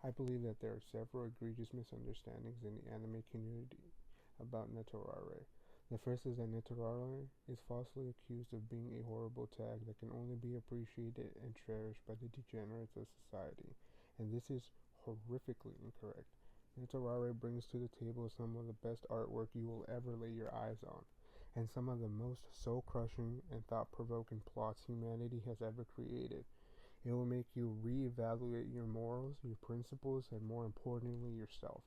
I believe that there are several egregious misunderstandings in the anime community about Netorare. The first is that Netorare is falsely accused of being a horrible tag that can only be appreciated and cherished by the degenerates of society, and this is horrifically incorrect. Netorare brings to the table some of the best artwork you will ever lay your eyes on, and some of the most soul-crushing and thought-provoking plots humanity has ever created. It will make you reevaluate your morals, your principles, and more importantly, yourself.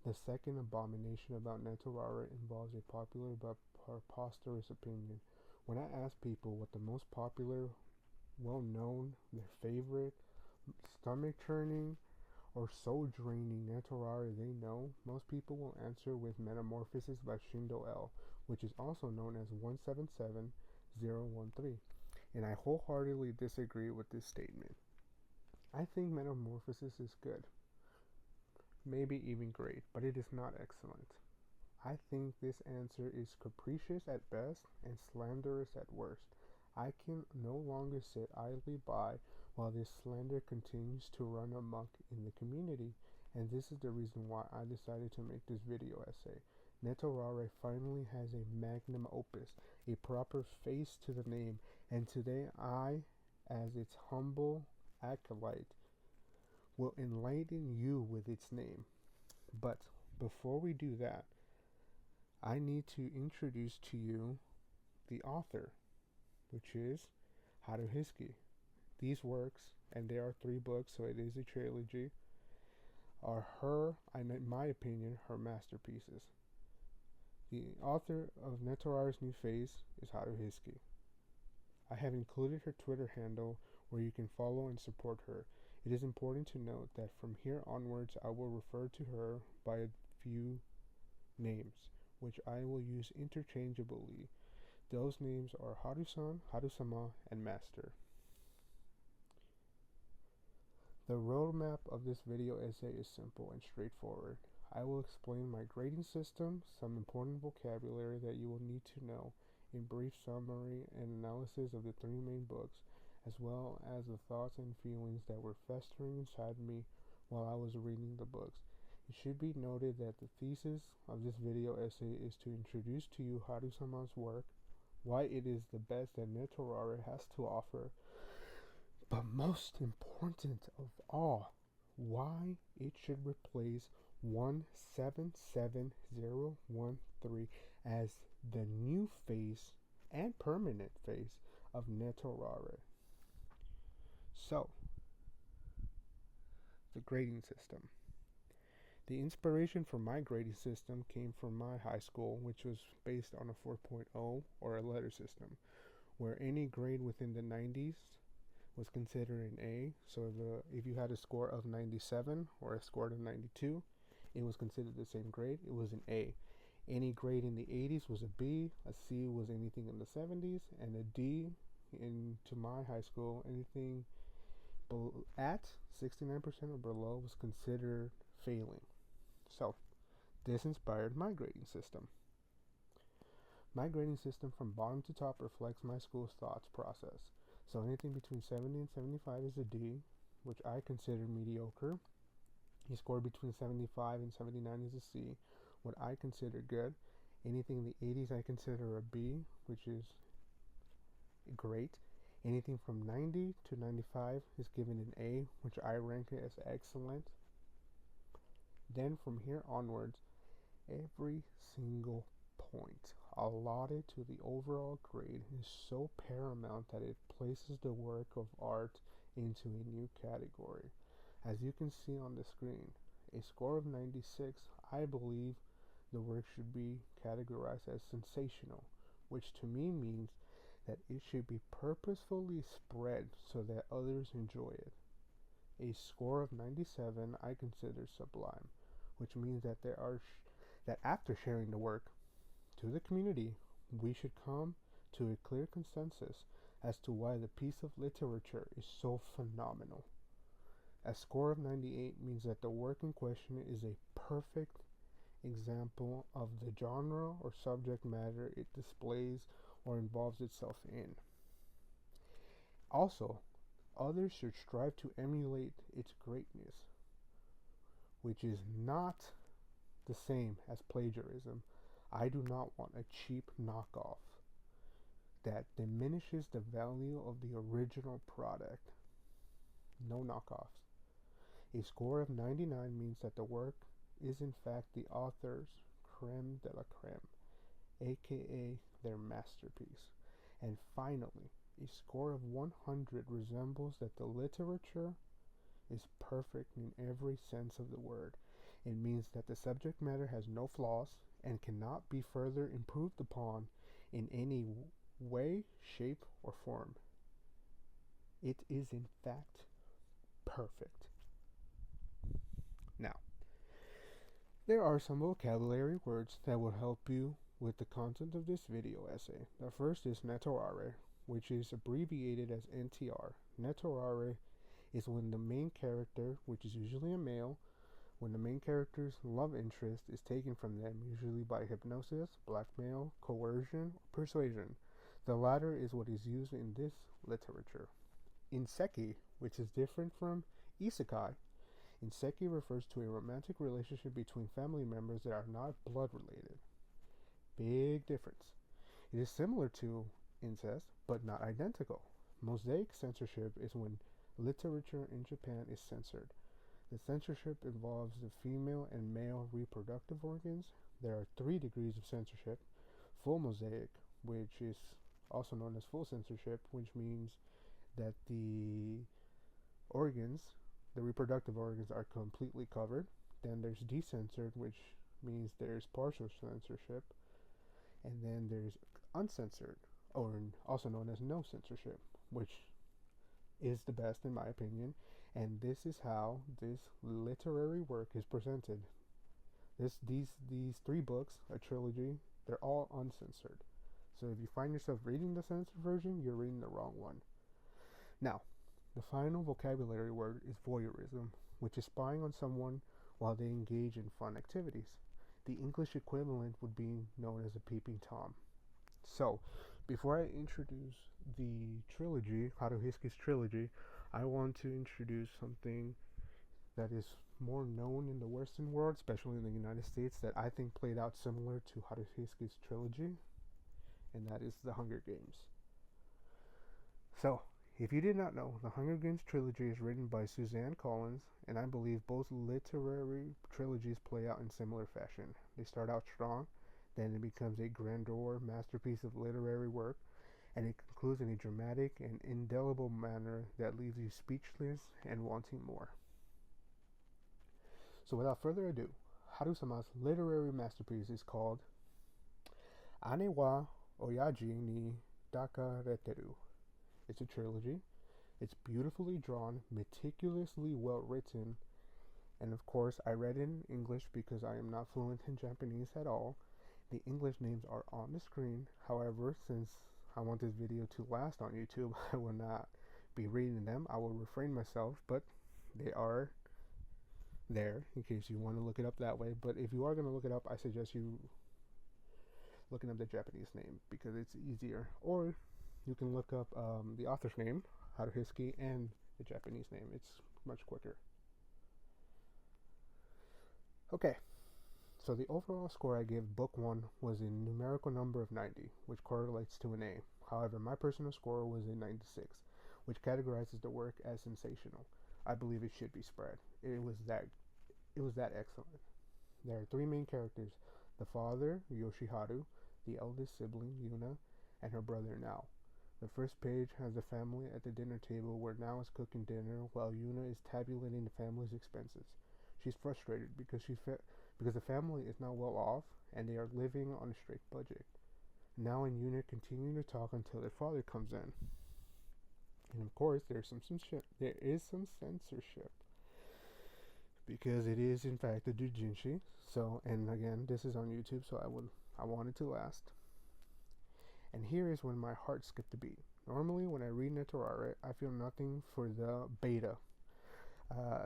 The second abomination about Netorare involves a popular but preposterous opinion. When I ask people what the most popular, well known, their favorite, stomach churning, or soul draining Netorare they know, most people will answer with Metamorphosis by Shindo L, which is also known as 177013. And I wholeheartedly disagree with this statement. I think Metamorphosis is good, maybe even great, but it is not excellent. I think this answer is capricious at best and slanderous at worst. I can no longer sit idly by while this slander continues to run amok in the community, and this is the reason why I decided to make this video essay. Netorare finally has a magnum opus, a proper face to the name, and today I, as its humble acolyte, will enlighten you with its name. But before we do that, I need to introduce to you the author, which is Haruhisky. These works, and there are 3 books, so it is a trilogy, are her, in my opinion, her masterpieces. The author of Netorare's New Face is Haruhisky. I have included her Twitter handle where you can follow and support her. It is important to note that from here onwards I will refer to her by a few names, which I will use interchangeably. Those names are Haru-san, Haru-sama, and Master. The roadmap of this video essay is simple and straightforward. I will explain my grading system, some important vocabulary that you will need to know, a brief summary and analysis of the 3 main books, as well as the thoughts and feelings that were festering inside me while I was reading the books. It should be noted that the thesis of this video essay is to introduce to you Haru-sama's work, why it is the best that Netorare has to offer, but most important of all, why it should replace 177013 as the new face and permanent face of Netorare. So, the grading system. The inspiration for my grading system came from my high school, which was based on a 4.0 or a letter system, where any grade within the 90s was considered an A. So if you had a score of 97 or a score of 92, it was considered the same grade. It was an A. Any grade in the 80s was a B. A C was anything in the 70s, and a D into my high school, anything at 69% or below was considered failing. So this inspired my grading system. My grading system from bottom to top reflects my school's thoughts process. So anything between 70 and 75 is a D, which I consider mediocre. A score between 75 and 79 is a C, what I consider good. Anything in the 80s I consider a B, which is great. Anything from 90 to 95 is given an A, which I rank it as excellent. Then from here onwards, every single point allotted to the overall grade is so paramount that it places the work of art into a new category. As you can see on the screen, a score of 96, I believe the work should be categorized as sensational, which to me means that it should be purposefully spread so that others enjoy it. A score of 97 I consider sublime, which means that that after sharing the work to the community, we should come to a clear consensus as to why the piece of literature is so phenomenal. A score of 98 means that the work in question is a perfect example of the genre or subject matter it displays or involves itself in. Also, others should strive to emulate its greatness. which is not the same as plagiarism. I do not want a cheap knockoff that diminishes the value of the original product. No knockoffs. A score of 99 means that the work is in fact the author's creme de la creme, aka their masterpiece. And finally, a score of 100 resembles that the literature is perfect in every sense of the word. It means that the subject matter has no flaws and cannot be further improved upon in any way, shape, or form. It is in fact perfect. Now, there are some vocabulary words that will help you with the content of this video essay. The first is netorare, which is abbreviated as NTR. Netorare is when the main character, which is usually a male, when the main character's love interest is taken from them, usually by hypnosis, blackmail, coercion, or persuasion. The latter is what is used in this literature. Inseki, which is different from isekai. Inseki refers to a romantic relationship between family members that are not blood related. Big difference. It is similar to incest, but not identical. Mosaic censorship is when literature in Japan is censored. The censorship involves the female and male reproductive organs. There are 3 degrees of censorship. Full mosaic, which is also known as full censorship, which means that the organs, the reproductive organs, are completely covered. Then there's decensored, which means there's partial censorship. And then there's uncensored, or also known as no censorship, which is the best in my opinion. And this is how this literary work is presented. These 3 books, a trilogy, they're all uncensored. So if you find yourself reading the censored version, you're reading the wrong one. Now, the final vocabulary word is voyeurism, which is spying on someone while they engage in fun activities. The English equivalent would be known as a peeping Tom. So, before I introduce the trilogy, Haruhisky's trilogy, I want to introduce something that is more known in the Western world, especially in the United States, that I think played out similar to Haruhisky's trilogy, and that is the Hunger Games. So, if you did not know, the Hunger Games trilogy is written by Suzanne Collins, and I believe both literary trilogies play out in similar fashion. They start out strong, then it becomes a grandeur masterpiece of literary work, and it concludes in a dramatic and indelible manner that leaves you speechless and wanting more. So without further ado, Haru-sama's literary masterpiece is called Ane wa Oyaji ni Dakareteru. It's a trilogy. It's beautifully drawn, meticulously well written, and of course I read it in English because I am not fluent in Japanese at all. The English names are on the screen. However, since I want this video to last on YouTube, I will not be reading them. I will refrain myself, but they are there in case you want to look it up that way. But if you are going to look it up, I suggest you looking up the Japanese name because it's easier. Or you can look up the author's name, Haruhisky, and the Japanese name. It's much quicker. Okay, so the overall score I give book 1 was a numerical number of 90, which correlates to an A. However, my personal score was a 96, which categorizes the work as sensational. I believe it should be spread. It was that excellent. There are 3 main characters: the father, Yoshiharu, the eldest sibling, Yuna, and her brother, Nao. The first page has the family at the dinner table where Nao is cooking dinner while Yuna is tabulating the family's expenses. She's frustrated because the family is not well off and they are living on a strict budget. Nao and Yuna continue to talk until their father comes in. And of course, there is some censorship because it is in fact a doujinshi. So, and again, this is on YouTube, so I want it to last. And here is when my heart skipped a beat. Normally, when I read Netorare, I feel nothing for the beta.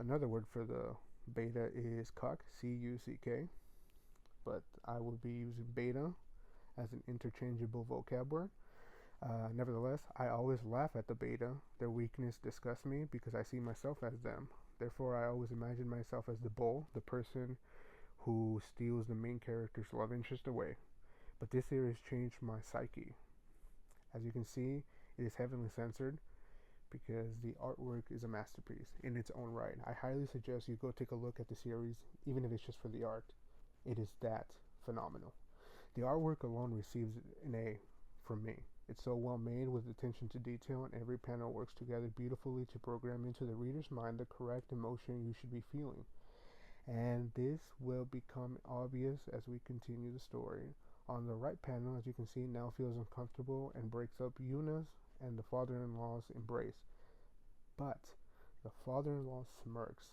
Another word for the beta is cuck, C-U-C-K. But I will be using beta as an interchangeable vocab word. Nevertheless, I always laugh at the beta. Their weakness disgusts me because I see myself as them. Therefore, I always imagine myself as the bull, the person who steals the main character's love interest away. But this series changed my psyche. As you can see, it is heavily censored because the artwork is a masterpiece in its own right. I highly suggest you go take a look at the series, even if it's just for the art. It is that phenomenal. The artwork alone receives an A from me. It's so well made with attention to detail, and every panel works together beautifully to program into the reader's mind the correct emotion you should be feeling. And this will become obvious as we continue the story. On the right panel, as you can see, now feels uncomfortable and breaks up Yuna's and the father-in-law's embrace. But the father-in-law smirks,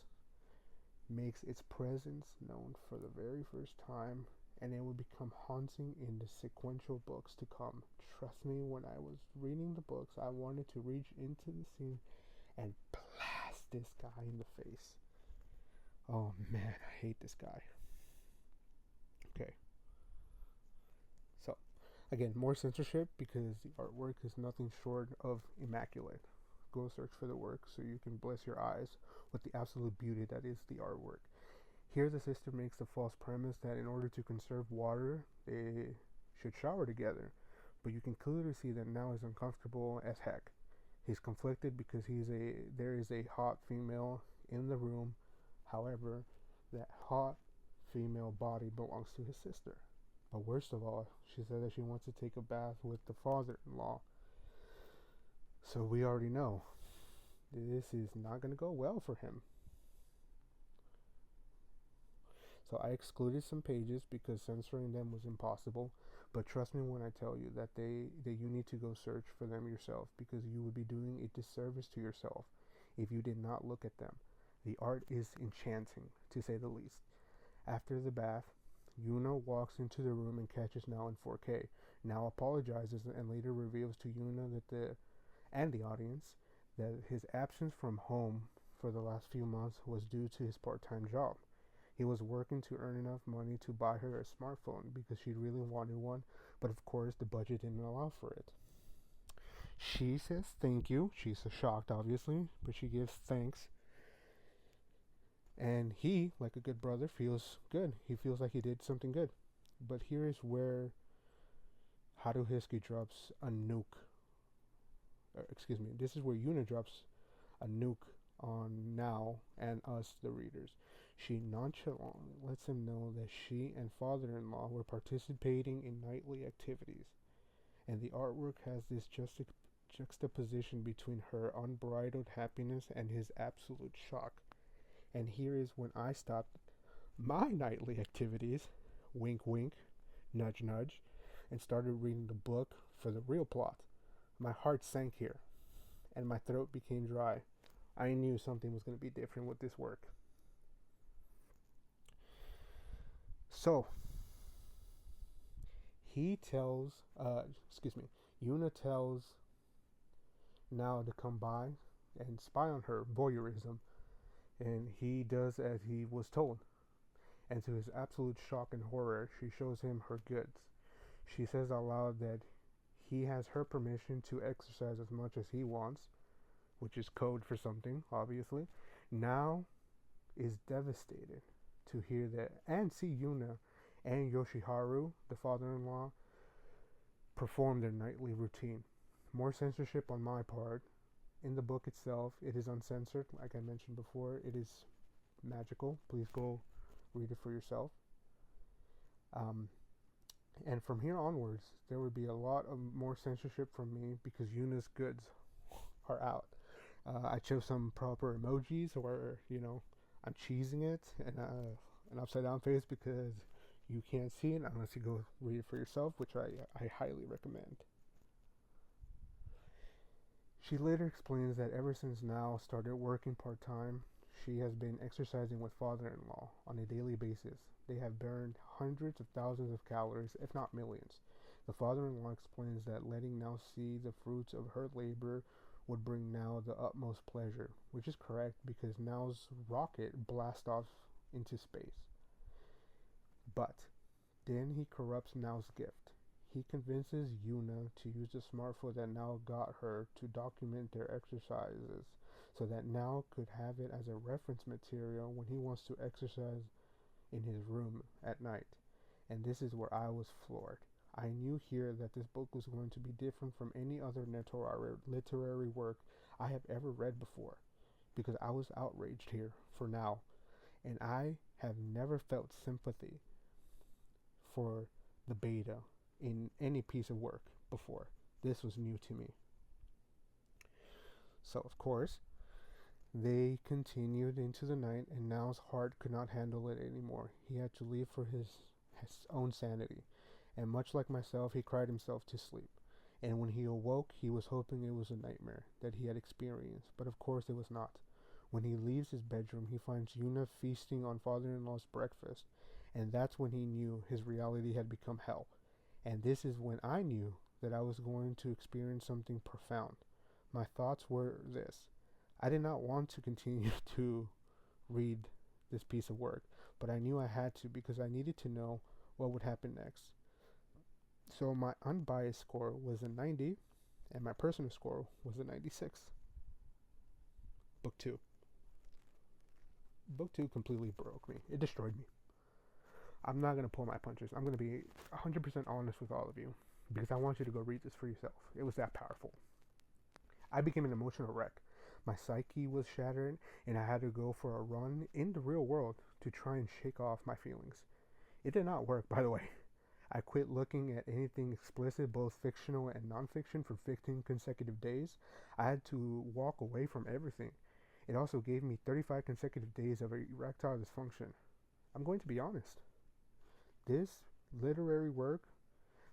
makes its presence known for the very first time, and it will become haunting in the sequential books to come. Trust me, when I was reading the books, I wanted to reach into the scene and blast this guy in the face. Oh man, I hate this guy. Okay. So, again, more censorship because the artwork is nothing short of immaculate. Go search for the work so you can bless your eyes with the absolute beauty that is the artwork. Here, the sister makes the false premise that in order to conserve water, they should shower together. But you can clearly see that now he's uncomfortable as heck. He's conflicted because there is a hot female in the room. However, that hot female body belongs to his sister. But worst of all, she said that she wants to take a bath with the father-in-law. So we already know this is not going to go well for him. So I excluded some pages because censoring them was impossible. But trust me when I tell you that you need to go search for them yourself, because you would be doing a disservice to yourself if you did not look at them. The art is enchanting, to say the least. After the bath, Yuna walks into the room and catches Now in 4K. Now apologizes and later reveals to Yuna and the audience that his absence from home for the last few months was due to his part-time job. He was working to earn enough money to buy her a smartphone because she really wanted one, but of course the budget didn't allow for it. She says thank you. She's shocked, obviously, but she gives thanks. And he, like a good brother, feels good. He feels like he did something good. But here is where Haruhisky drops a nuke. This is where Yuna drops a nuke on Now and us, the readers. She nonchalantly lets him know that she and father-in-law were participating in nightly activities. And the artwork has this juxtaposition between her unbridled happiness and his absolute shock. And here is when I stopped my nightly activities, wink wink, nudge nudge, and started reading the book for the real plot. My heart sank here, and my throat became dry. I knew something was going to be different with this work. So, Yuna tells Now to come by and spy on her, voyeurism, and he does as he was told. And to his absolute shock and horror, she shows him her goods. She says out loud that he has her permission to exercise as much as he wants, which is code for something, obviously. Now is devastated to hear that and see Yuna and Yoshiharu, the father-in-law, perform their nightly routine. More censorship on my part. In the book itself, it is uncensored. Like I mentioned before, it is magical. Please go read it for yourself. And from here onwards, there would be a lot of more censorship from me because Yuna's goods are out. I chose some proper emojis, or I'm cheesing it, and an upside down face because you can't see it unless you go read it for yourself, which I highly recommend. She later explains that ever since Now started working part-time, she has been exercising with father-in-law on a daily basis. They have burned hundreds of thousands of calories, if not millions. The father-in-law explains that letting Now see the fruits of her labor would bring Now the utmost pleasure, which is correct because Now's rocket blasts off into space. But then he corrupts Now's gift. He convinces Yuna to use the smartphone that Now got her to document their exercises so that now could have it as a reference material when he wants to exercise in his room at night. And this is where I was floored. I knew here that this book was going to be different from any other literary work I have ever read before, because I was outraged here for now, and I have never felt sympathy for the beta in any piece of work before. This was new to me. So, of course, they continued into the night, and now's heart could not handle it anymore. He had to leave for his own sanity, and much like myself, he cried himself to sleep. And when he awoke, he was hoping it was a nightmare that he had experienced, but of course it was not. When he leaves his bedroom, he finds Yuna feasting on father-in-law's breakfast, and that's when he knew his reality had become hell. And this is when I knew that I was going to experience something profound. My thoughts were this: I did not want to continue to read this piece of work, but I knew I had to because I needed to know what would happen next. So my unbiased score was a 90, and my personal score was a 96. Book 2. Book 2 completely broke me. It destroyed me. I'm not going to pull my punches. I'm going to be 100% honest with all of you, because I want you to go read this for yourself. It was that powerful. I became an emotional wreck. My psyche was shattered, and I had to go for a run in the real world to try and shake off my feelings. It did not work, by the way. I quit looking at anything explicit, both fictional and nonfiction, for 15 consecutive days. I had to walk away from everything. It also gave me 35 consecutive days of erectile dysfunction. I'm going to be honest. This literary work,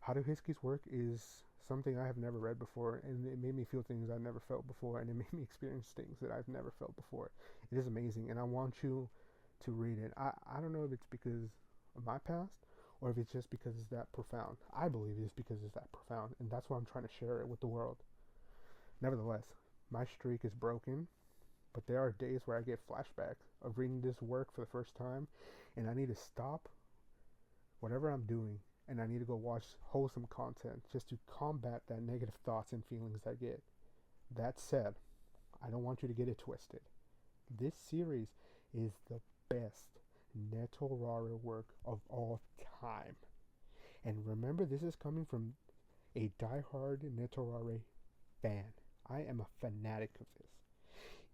Haruhisky's work, is something I have never read before, and it made me feel things I've never felt before, and it made me experience things that I've never felt before. It is amazing, and I want you to read it. I don't know if it's because of my past, or if it's just because it's that profound. I believe it's because it's that profound, and that's why I'm trying to share it with the world. Nevertheless, my streak is broken, but there are days where I get flashbacks of reading this work for the first time, and I need to stop whatever I'm doing, and I need to go watch wholesome content just to combat that negative thoughts and feelings I get. That said, I don't want you to get it twisted. This series is the best Netorare work of all time. And remember, this is coming from a diehard Netorare fan. I am a fanatic of this.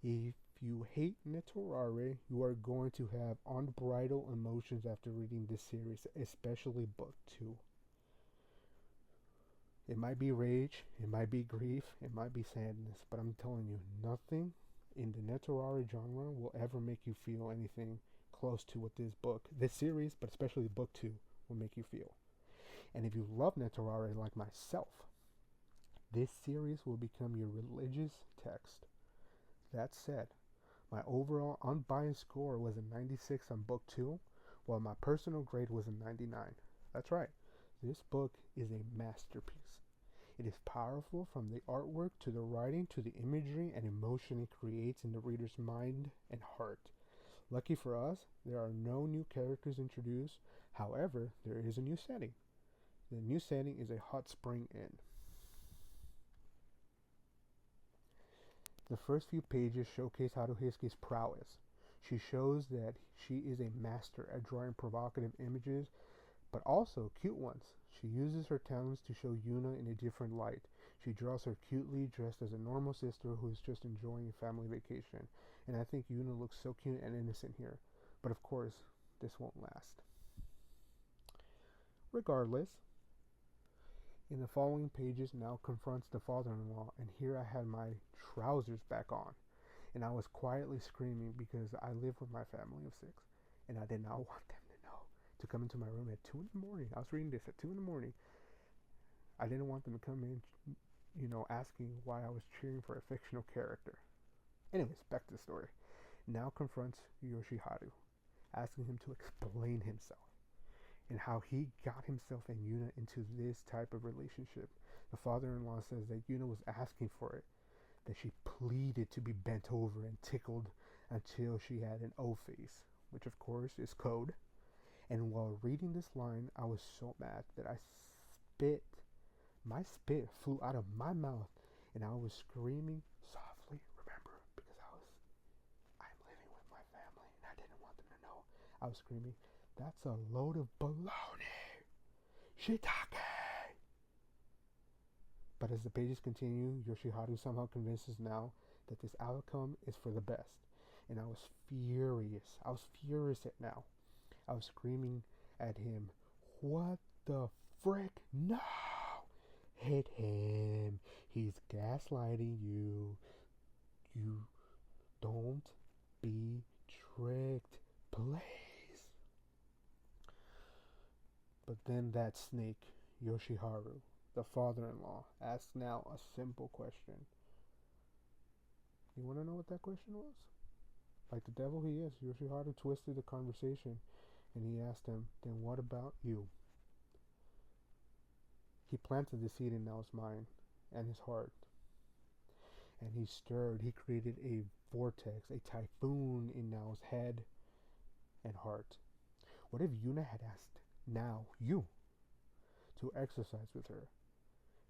If you hate Netorare, you are going to have unbridled emotions after reading this series, especially book 2. It might be rage, it might be grief, it might be sadness, but I'm telling you, nothing in the Netorare genre will ever make you feel anything close to what this series, but especially book 2, will make you feel. And if you love Netorare like myself, this series will become your religious text. That said, my overall unbiased score was a 96 on book 2, while my personal grade was a 99. That's right, this book is a masterpiece. It is powerful from the artwork to the writing to the imagery and emotion it creates in the reader's mind and heart. Lucky for us, there are no new characters introduced. However, there is a new setting. The new setting is a hot spring inn. The first few pages showcase Haruhisky's prowess. She shows that she is a master at drawing provocative images, but also cute ones. She uses her talents to show Yuna in a different light. She draws her cutely dressed as a normal sister who is just enjoying a family vacation. And I think Yuna looks so cute and innocent here. But of course, this won't last. Regardless, in the following pages now confronts the father-in-law, and here I had my trousers back on, and I was quietly screaming because I live with my family of 6, and I did not want them to know, to come into my room at 2 in the morning. I was reading this at 2 in the morning. I didn't want them to come in, asking why I was cheering for a fictional character. Anyways, back to the story. Now confronts Yoshiharu, asking him to explain himself and how he got himself and Yuna into this type of relationship. The father-in-law says that Yuna was asking for it, that she pleaded to be bent over and tickled until she had an O face, which of course is code. And while reading this line, I was so mad that my spit flew out of my mouth, and I was screaming softly, remember, because I was I was screaming, that's a load of baloney. Shiitake. But as the pages continue, Yoshiharu somehow convinces Nao that this outcome is for the best. And I was furious. I was furious at Nao. I was screaming at him, what the frick? No! Hit him. He's gaslighting you. You don't be tricked, please. But then that snake, Yoshiharu, the father-in-law, asks Nao a simple question. You want to know what that question was? Like the devil he is, Yoshiharu twisted the conversation and he asked him, then what about you? He planted the seed in Nao's mind and his heart. And he stirred, he created a vortex, a typhoon in Nao's head and heart. What if Yuna had asked Nao, you, to exercise with her?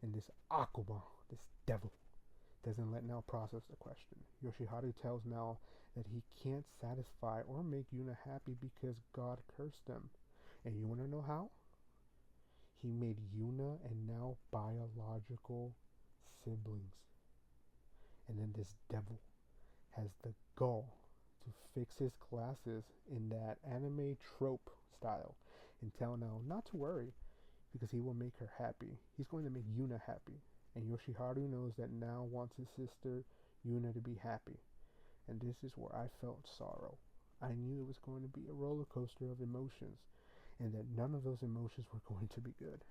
And this Akuma, this devil, doesn't let Nao process the question. Yoshiharu tells Nao that he can't satisfy or make Yuna happy because God cursed them. And you want to know how? He made Yuna and Nao biological siblings. And then this devil has the gall to fix his glasses in that anime trope style and tell Nao not to worry because he will make her happy. He's going to make Yuna happy. And Yoshiharu knows that Nao wants his sister Yuna to be happy. And this is where I felt sorrow. I knew it was going to be a roller coaster of emotions and that none of those emotions were going to be good.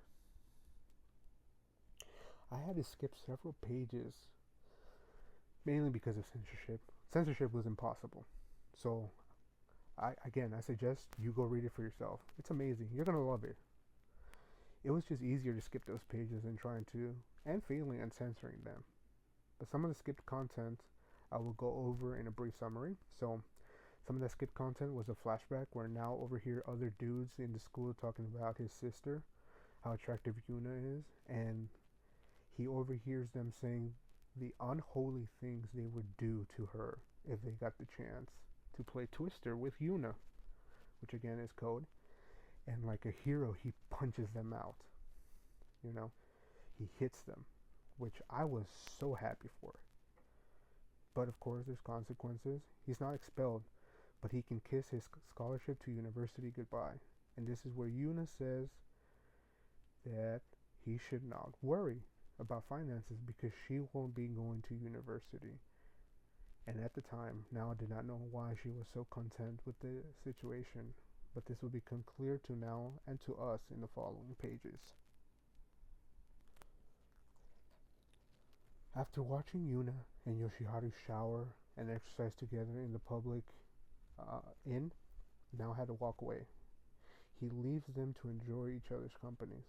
I had to skip several pages mainly because of censorship. Censorship was impossible. So, I suggest you go read it for yourself. It's amazing. You're going to love it. It was just easier to skip those pages than trying to, and failing and censoring them. But some of the skipped content I will go over in a brief summary. So, some of the skipped content was a flashback where Nao overhear other dudes in the school talking about his sister, how attractive Yuna is, and he overhears them saying the unholy things they would do to her if they got the chance to play Twister with Yuna, which again is code. And like a hero, he punches them out. You know, he hits them, which I was so happy for. But of course, there's consequences. He's not expelled, but he can kiss his scholarship to university goodbye. And this is where Yuna says that he should not worry about finances because she won't be going to university. And at the time, Nao did not know why she was so content with the situation, but this will become clear to Nao and to us in the following pages. After watching Yuna and Yoshiharu shower and exercise together in the public inn, Nao had to walk away. He leaves them to enjoy each other's company.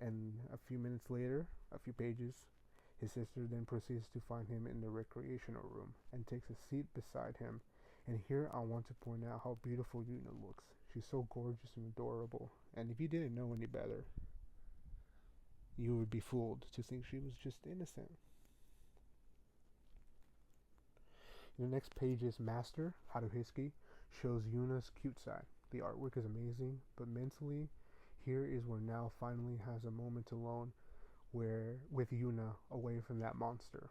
And a few minutes later, a few pages, his sister then proceeds to find him in the recreational room and takes a seat beside him. And here I want to point out how beautiful Yuna looks. She's so gorgeous and adorable. And if you didn't know any better, you would be fooled to think she was just innocent. In the next page's master, Haruhisky, shows Yuna's cute side. The artwork is amazing, but mentally, here is where Nao finally has a moment alone with Yuna away from that monster.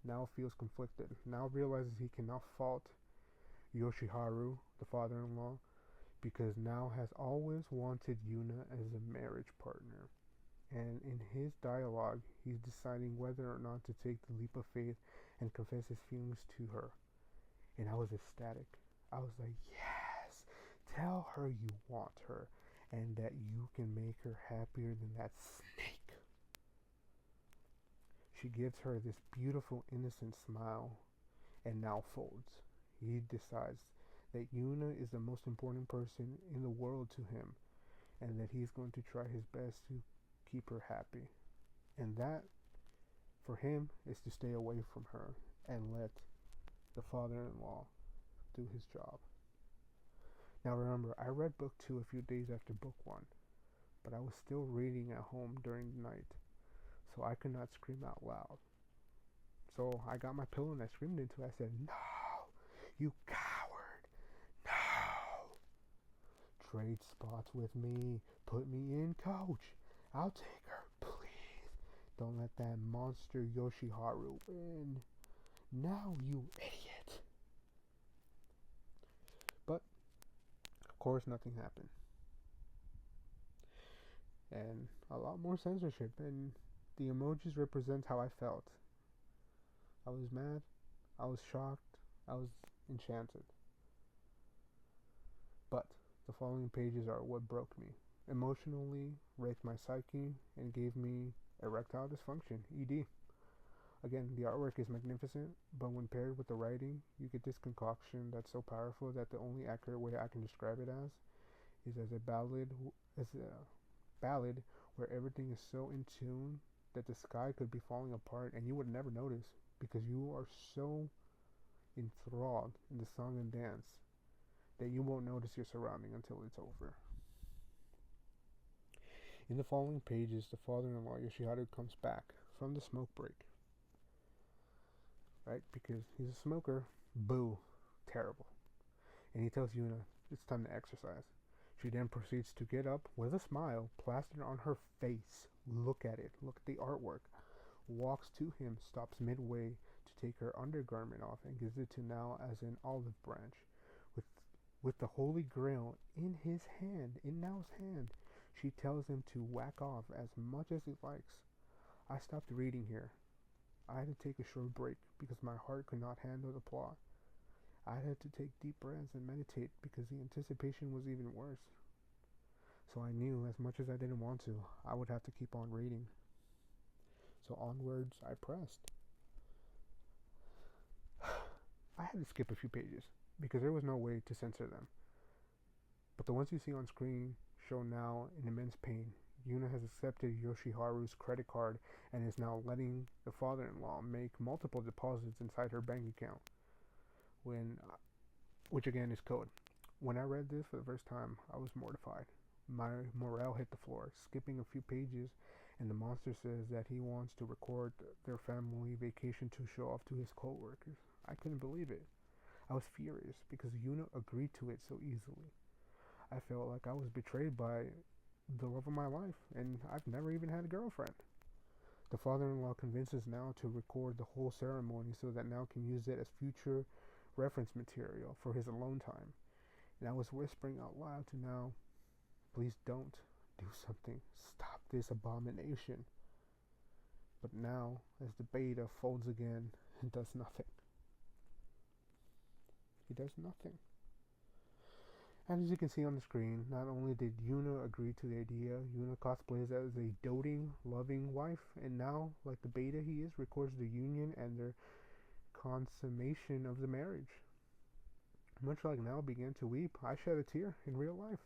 Nao feels conflicted. Nao realizes he cannot fault Yoshiharu, the father-in-law, because Nao has always wanted Yuna as a marriage partner. And in his dialogue, he's deciding whether or not to take the leap of faith and confess his feelings to her. And I was ecstatic. I was like, yes, tell her you want her and that you can make her happier than that snake. She gives her this beautiful, innocent smile and Nao folds. He decides that Yuna is the most important person in the world to him and that he's going to try his best to keep her happy. And that, for him, is to stay away from her and let the father-in-law do his job. Now remember, I read book 2 a few days after book 1, but I was still reading at home during the night, so I could not scream out loud. So I got my pillow and I screamed into it. I said, "No, you coward, no." Trade spots with me. Put me in, coach. I'll take her, please. Don't let that monster Yoshiharu win. Now, you idiot. But, of course, nothing happened. And a lot more censorship, and the emojis represent how I felt. I was mad, I was shocked, I was enchanted. But the following pages are what broke me. Emotionally raped my psyche and gave me erectile dysfunction, ED. Again, the artwork is magnificent, but when paired with the writing, you get this concoction that's so powerful that the only accurate way I can describe it as is as a ballad where everything is so in tune that the sky could be falling apart and you would never notice because you are so enthralled in the song and dance that you won't notice your surrounding until it's over. In the following pages, the father-in-law Yoshiharu comes back from the smoke break. Right? Because he's a smoker. Boo. Terrible. And he tells Yuna it's time to exercise. She then proceeds to get up with a smile plastered on her face. Look at it. Look at the artwork. Walks to him, stops midway to take her undergarment off, and gives it to Nao as an olive branch. With the Holy Grail in his hand, in Nao's hand, she tells him to whack off as much as he likes. I stopped reading here. I had to take a short break because my heart could not handle the plot. I had to take deep breaths and meditate because the anticipation was even worse. So I knew, as much as I didn't want to, I would have to keep on reading. So onwards I pressed. I had to skip a few pages because there was no way to censor them. But the ones you see on screen show Nao in immense pain. Yuna has accepted Yoshiharu's credit card and is now letting the father-in-law make multiple deposits inside her bank account. Which again is code. When I read this for the first time, I was mortified. My morale hit the floor, skipping a few pages, and the monster says that he wants to record their family vacation to show off to his co-workers. I couldn't believe it. I was furious because Yuna agreed to it so easily. I felt like I was betrayed by the love of my life, and I've never even had a girlfriend. The father-in-law convinces Nao to record the whole ceremony so that Nao can use it as future reference material for his alone time. And I was whispering out loud to Nao, please don't do something. Stop this abomination. But now, as the beta folds again and does nothing. He does nothing. And as you can see on the screen, not only did Yuna agree to the idea, Yuna cosplays as a doting, loving wife, and now, like the beta he is, records the union and their consummation of the marriage. Much like Nao began to weep, I shed a tear in real life.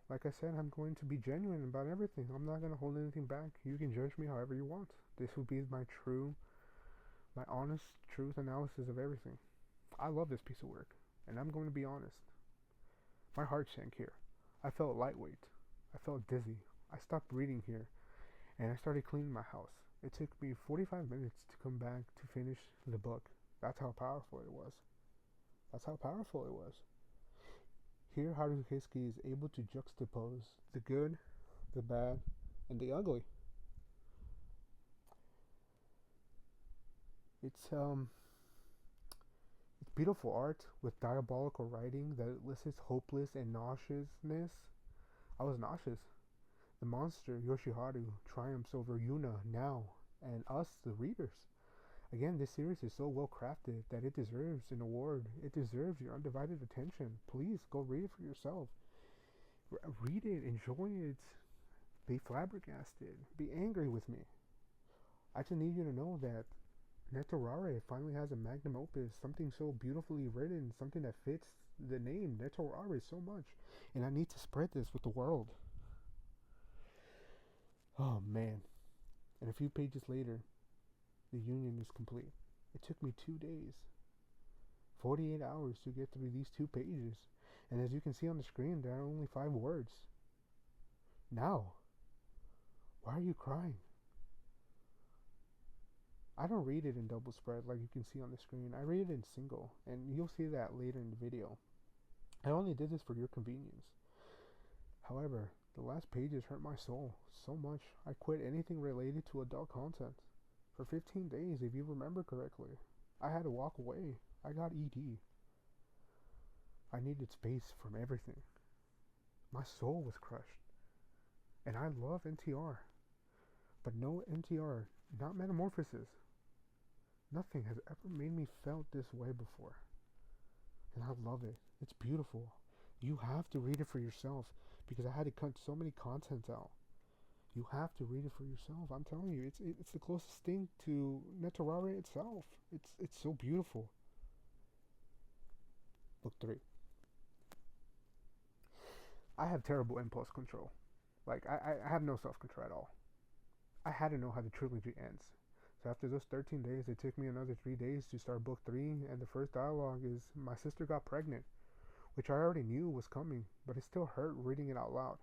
Like I said, I'm going to be genuine about everything. I'm not going to hold anything back. You can judge me however you want. This will be my honest truth analysis of everything. I love this piece of work, and I'm going to be honest. My heart sank here. I felt lightweight. I felt dizzy. I stopped reading here, and I started cleaning my house. It took me 45 minutes to come back to finish the book. That's how powerful it was. Here, Haruhisky is able to juxtapose the good, the bad, and the ugly. It's beautiful art with diabolical writing that elicits hopeless and nauseousness. I was nauseous. The monster, Yoshiharu, triumphs over Yuna, Nao, and us, the readers. Again, this series is so well crafted that it deserves an award. It deserves your undivided attention. Please go read it for yourself. Read it, enjoy it, be flabbergasted, be angry with me. I just need you to know that Netorare finally has a magnum opus, something so beautifully written, something that fits the name Netorare so much. And I need to spread this with the world. Oh man. And a few pages later, the union is complete. It took me 2 days, 48 hours to get through these 2 pages. And as you can see on the screen, there are only 5 words. Now, why are you crying? I don't read it in double spread like you can see on the screen. I read it in single, and you'll see that later in the video. I only did this for your convenience. However, the last pages hurt my soul so much I quit anything related to adult content. For 15 days, if you remember correctly. I had to walk away. I got ED. I needed space from everything. My soul was crushed. And I love NTR. But no NTR, not Metamorphosis. Nothing has ever made me felt this way before. And I love it. It's beautiful. You have to read it for yourself because I had to cut so many contents out. You have to read it for yourself. I'm telling you, it's the closest thing to Netarare itself. It's so beautiful. Book 3. I have terrible impulse control. Like I have no self control at all. I had to know how the trilogy ends. So after those 13 days, it took me another 3 days to start book 3, and the first dialogue is my sister got pregnant, which I already knew was coming, but it still hurt reading it out loud.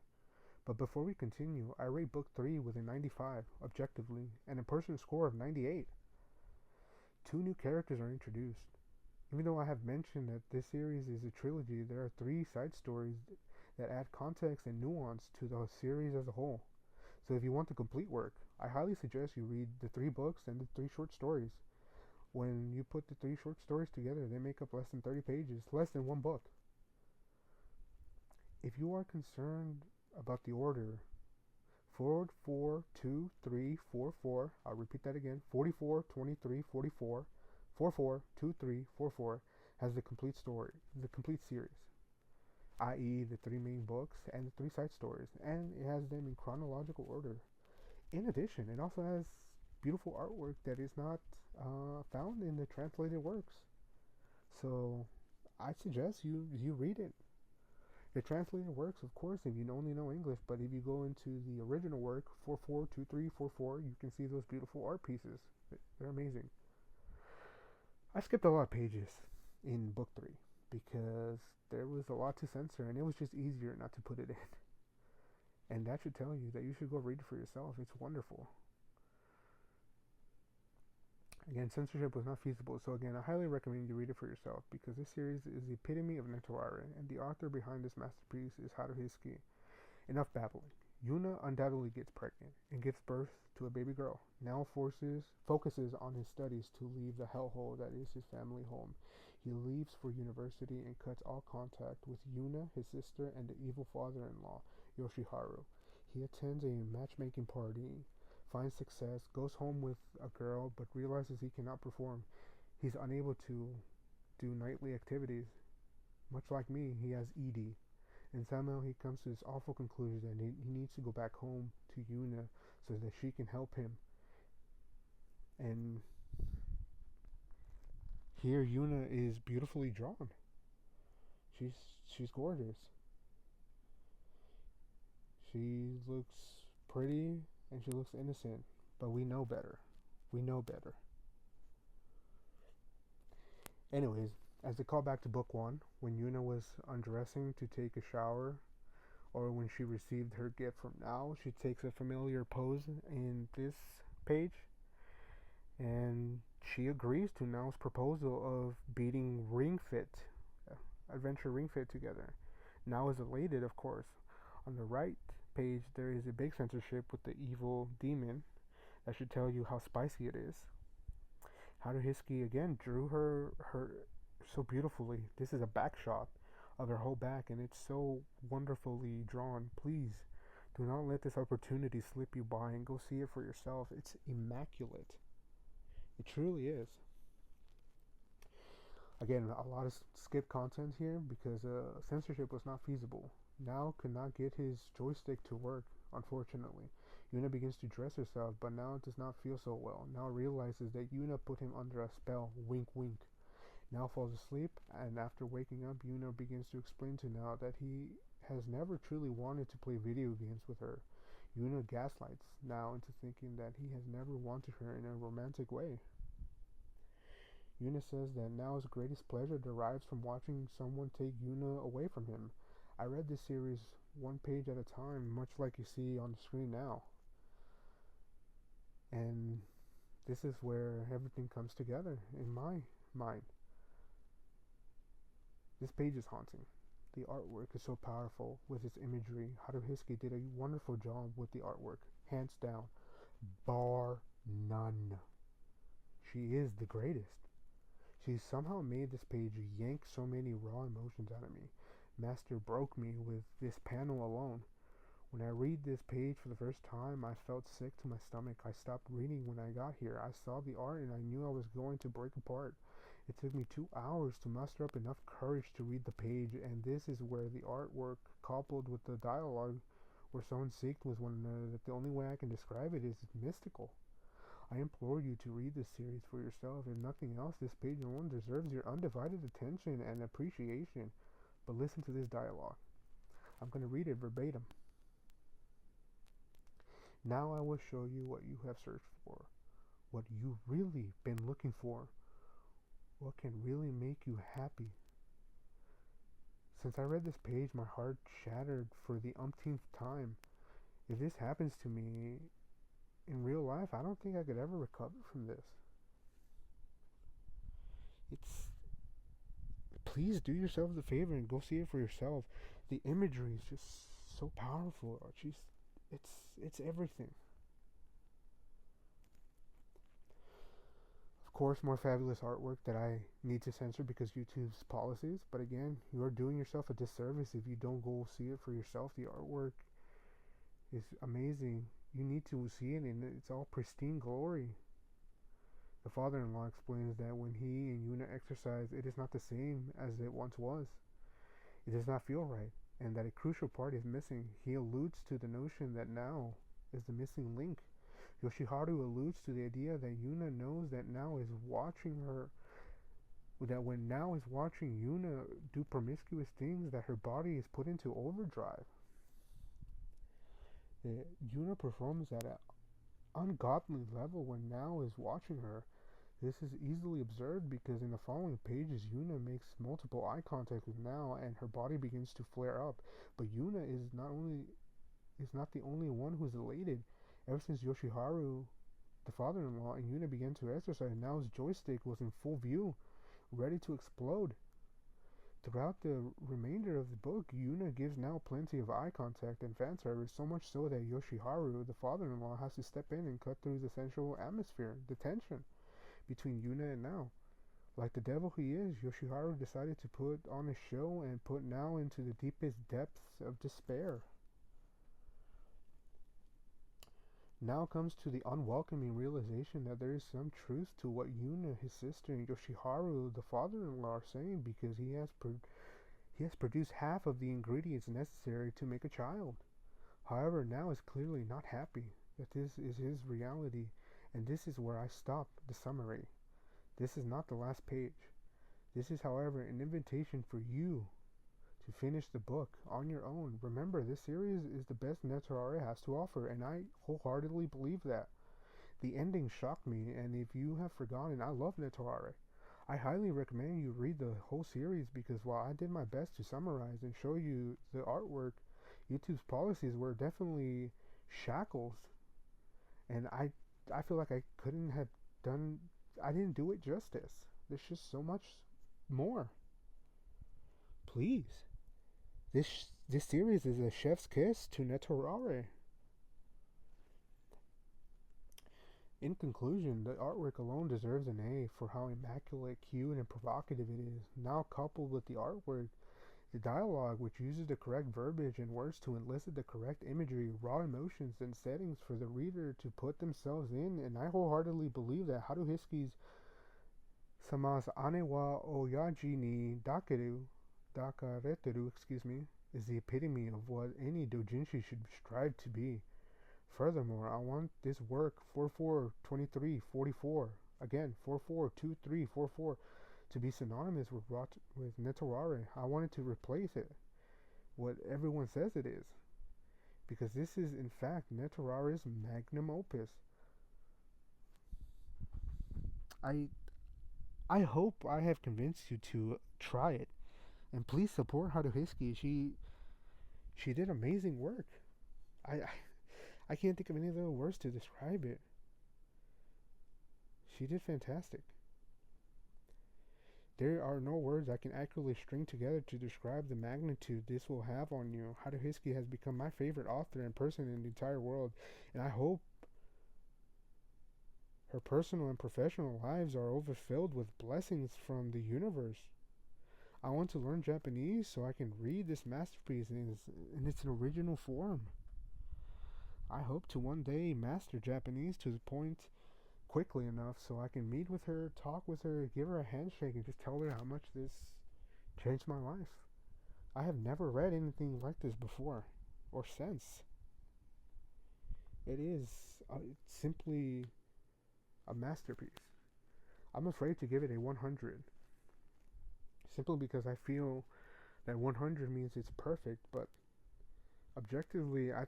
But before we continue, I rate book 3 with a 95, objectively, and a personal score of 98. 2 new characters are introduced. Even though I have mentioned that this series is a trilogy, there are 3 side stories that add context and nuance to the series as a whole. So if you want the complete work, I highly suggest you read the 3 books and the 3 short stories. When you put the 3 short stories together, they make up less than 30 pages, less than 1 book. If you are concerned about the order, 4, 4, 2, 3, 4, 4, I'll repeat that again, 44, 23, 44, 4, 4, 2, 3, 4, 4, has the complete story, the complete series, i.e. the 3 main books and the 3 side stories, and it has them in chronological order. In addition, it also has beautiful artwork that is not found in the translated works. So I suggest you read it. The translated works, of course, if you only know English, but if you go into the original work, 442344, you can see those beautiful art pieces. They're amazing. I skipped a lot of pages in book 3 because there was a lot to censor, and it was just easier not to put it in. And that should tell you that you should go read it for yourself. It's wonderful. Again, censorship was not feasible, so again, I highly recommend you read it for yourself because this series is the epitome of Netarare, and the author behind this masterpiece is haruhisky. Enough babbling. Yuna undoubtedly gets pregnant and gives birth to a baby girl. Now focuses on his studies to leave the hellhole that is his family home. He leaves for university and cuts all contact with Yuna, his sister, and the evil father-in-law, Yoshiharu. He attends a matchmaking party, finds success, goes home with a girl, but realizes he cannot perform. He's unable to do nightly activities. Much like me, he has ED. And somehow he comes to this awful conclusion that he needs to go back home to Yuna so that she can help him. And here Yuna is beautifully drawn. She's gorgeous. She looks pretty and she looks innocent, but we know better. We know better. Anyways, as a callback to book 1, when Yuna was undressing to take a shower, or when she received her gift from Now, she takes a familiar pose in this page, and she agrees to Now's proposal of beating Ring Fit, Adventure Ring Fit together. Now is elated, of course. On the right page, there is a big censorship with the evil demon. That should tell you how spicy it is. Haruhisky again drew her so beautifully. This is a back shot of her whole back, and it's so wonderfully drawn. Please do not let this opportunity slip you by and go see it for yourself. It's immaculate. It truly is. Again, a lot of skip content here because censorship was not feasible. Now could not get his joystick to work, unfortunately. Yuna begins to dress herself, but Now does not feel so well. Now realizes that Yuna put him under a spell. Wink, wink. Now falls asleep, and after waking up, Yuna begins to explain to Now that he has never truly wanted to play video games with her. Yuna gaslights Now into thinking that he has never wanted her in a romantic way. Yuna says that Now's greatest pleasure derives from watching someone take Yuna away from him. I read this series one page at a time, much like you see on the screen now. And this is where everything comes together in my mind. This page is haunting. The artwork is so powerful with its imagery. Haruhisky did a wonderful job with the artwork, hands down, bar none. She is the greatest. She somehow made this page yank so many raw emotions out of me. Master broke me with this panel alone. When I read this page for the first time, I felt sick to my stomach. I stopped reading when I got here. I saw the art and I knew I was going to break apart. It took me 2 hours to muster up enough courage to read the page, and this is where the artwork, coupled with the dialogue, were so in sync with one another that the only way I can describe it is mystical. I implore you to read this series for yourself. If nothing else, this page alone deserves your undivided attention and appreciation. But listen to this dialogue. I'm going to read it verbatim. Now I will show you what you have searched for, what you've really been looking for, what can really make you happy. Since I read this page, my heart shattered for the umpteenth time. If this happens to me in real life, I don't think I could ever recover from this. Please do yourself the favor and go see it for yourself. The imagery is just so powerful. It's everything. Of course, more fabulous artwork that I need to censor because YouTube's policies. But again, you are doing yourself a disservice if you don't go see it for yourself. The artwork is amazing. You need to see it in its all pristine glory. The father-in-law explains that when he and Yuna exercise, it is not the same as it once was. It does not feel right, and that a crucial part is missing. He alludes to the notion that now is the missing link. Yoshiharu alludes to the idea that Yuna knows that now is watching her, that when now is watching Yuna do promiscuous things, that her body is put into overdrive. Yuna performs at an ungodly level when now is watching her. This is easily observed because in the following pages, Yuna makes multiple eye contact with Now, and her body begins to flare up. But Yuna is not the only one who's elated. Ever since Yoshiharu, the father-in-law, and Yuna began to exercise, Nao's joystick was in full view, ready to explode. Throughout the remainder of the book, Yuna gives Nao plenty of eye contact and fan service, so much so that Yoshiharu, the father-in-law, has to step in and cut through the sensual atmosphere, the tension between Yuna and Nao. Like the devil he is, Yoshiharu decided to put on a show and put Nao into the deepest depths of despair. Now comes to the unwelcoming realization that there is some truth to what Yuna, his sister, and Yoshiharu, the father-in-law, are saying, because he has produced half of the ingredients necessary to make a child. However, Nao is clearly not happy that this is his reality, and this is where I stop the summary. This is not the last page. This is, however, an invitation for you to finish the book on your own. Remember, this series is the best Netorare has to offer, and I wholeheartedly believe that. The ending shocked me, and if you have forgotten, I love Netorare. I highly recommend you read the whole series, because while I did my best to summarize and show you the artwork, YouTube's policies were definitely shackles, and I feel like I didn't do it justice. There's just so much more. Please. This series is a chef's kiss to Netorare. In conclusion, the artwork alone deserves an A for how immaculate, cute, and provocative it is. Now coupled with the artwork, the dialogue, which uses the correct verbiage and words to elicit the correct imagery, raw emotions, and settings for the reader to put themselves in, and I wholeheartedly believe that Haruhisky's Sama's Ane wa Oyaji ni Dakareteru, is the epitome of what any doujinshi should strive to be. Furthermore, I want this work 442344, again 442344, to be synonymous with Netorare. I wanted to replace it, what everyone says it is, because this is in fact Netorare's magnum opus. I hope I have convinced you to try it, and please support Haruhisky. She did amazing work. I can't think of any other words to describe it. She did fantastic. There are no words I can accurately string together to describe the magnitude this will have on you. Haruhisky has become my favorite author and person in the entire world, and I hope her personal and professional lives are overfilled with blessings from the universe. I want to learn Japanese so I can read this masterpiece in its original form. I hope to one day master Japanese to the point quickly enough so I can meet with her, talk with her, give her a handshake, and just tell her how much this changed my life. I have never read anything like this before or since. It is simply a masterpiece. I'm afraid to give it a 100 simply because I feel that 100 means it's perfect, but objectively, I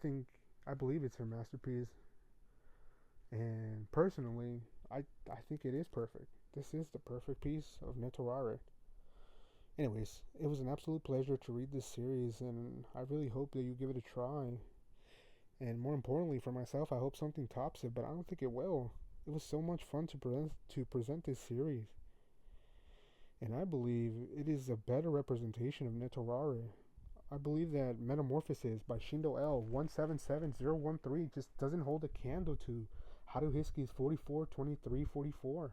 believe it's her masterpiece, and personally, I think it is perfect. This is the perfect piece of Netorare. Anyways, it was an absolute pleasure to read this series, and I really hope that you give it a try. And more importantly, for myself, I hope something tops it, but I don't think it will. It was so much fun to present this series, and I believe it is a better representation of Netorare. I believe that Metamorphosis by Shindo L 177013 just doesn't hold a candle to Haruhisky's 442344.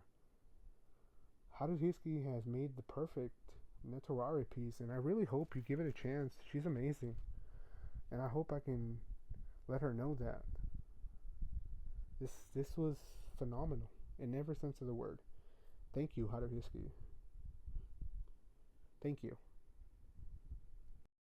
Haruhisky has made the perfect Netorare piece, and I really hope you give it a chance. She's amazing, and I hope I can let her know that this was phenomenal in every sense of the word. Thank you, Haruhisky. Thank you.